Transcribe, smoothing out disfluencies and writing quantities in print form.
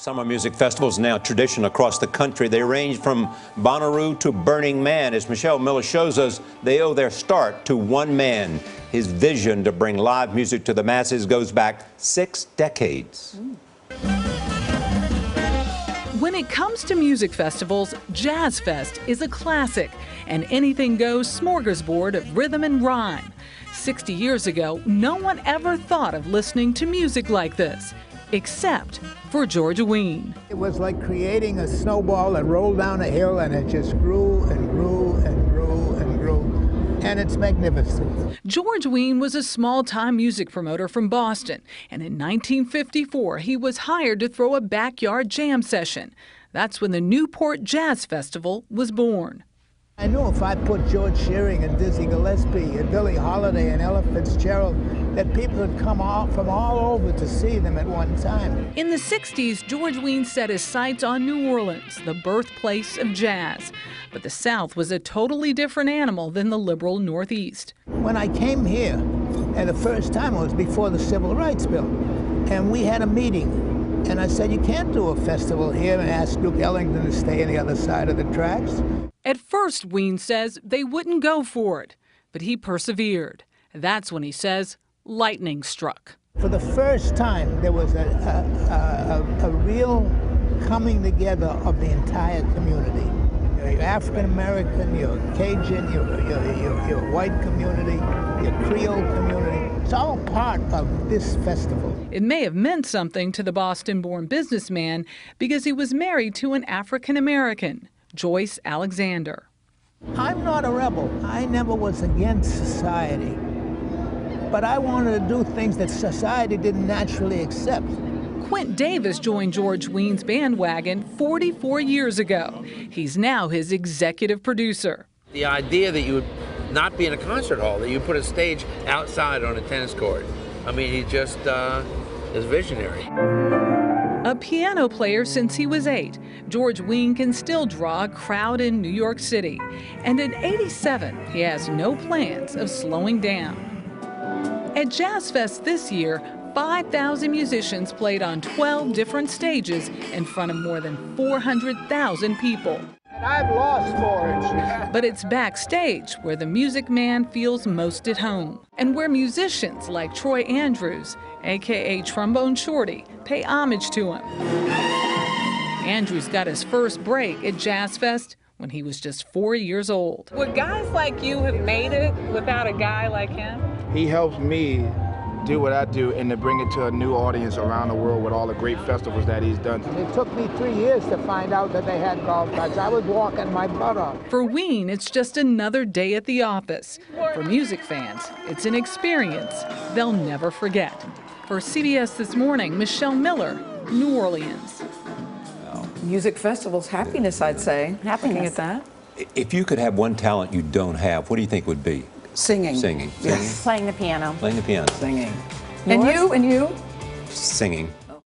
Summer music festivals now tradition across the country. They range from Bonnaroo to Burning Man. As Michelle Miller shows us, they owe their start to one man. His vision to bring live music to the masses goes back 6 decades. When it comes to music festivals, Jazz Fest is a classic, an anything-goes smorgasbord of rhythm and rhyme. 60 years ago, no one ever thought of listening to music like this, except for George Wein. It was like creating a snowball that rolled down a hill, and it just grew and grew and grew and grew, and it's magnificent. George Wein was a small-time music promoter from Boston, and in 1954 he was hired to throw a backyard jam session. That's when the Newport Jazz Festival was born. I knew if I put George Shearing and Dizzy Gillespie and Billie Holiday and Ella Fitzgerald, that people would come from all over to see them at one time. In the 60s, George Wein set his sights on New Orleans, the birthplace of jazz. But the South was a totally different animal than the liberal Northeast. When I came here, and the first time it was before the Civil Rights Bill, and we had a meeting. And I said, you can't do a festival here, and ask Duke Ellington to stay on the other side of the tracks. At first, Wein says they wouldn't go for it, but he persevered. That's when he says lightning struck. For the first time, there was a real coming together of the entire community. Your African American, your Cajun, your white community, your Creole community. It's all part of this festival. It may have meant something to the Boston-born businessman because he was married to an African American, Joyce Alexander. I'm not a rebel. I never was against society. But I wanted to do things that society didn't naturally accept. Quint Davis joined George Wein's bandwagon 44 years ago. He's now his executive producer. The idea that you would not be in a concert hall, that you put a stage outside on a tennis court. I mean, he just is visionary. A piano player since he was 8, George Wein can still draw a crowd in New York City. And at 87, he has no plans of slowing down. At Jazz Fest this year, 5,000 musicians played on 12 different stages in front of more than 400,000 people. And I've lost forage. But it's backstage where the music man feels most at home, and where musicians like Troy Andrews, a.k.a. Trombone Shorty, pay homage to him. Andrews got his first break at Jazz Fest when he was just 4 years old. Would guys like you have made it without a guy like him? He helps me do what I do and to bring it to a new audience around the world with all the great festivals that he's done. It took me 3 years to find out that they had golf carts. I was walking my butt off. For Wein, it's just another day at the office. For music fans, it's an experience they'll never forget. For CBS This Morning, Michelle Miller, New Orleans. Music festivals, happiness, I'd say. Happiness at that. If you could have one talent you don't have, what do you think would be? Singing. Singing. Yes. Playing the piano. Playing the piano. Singing. And you? Singing.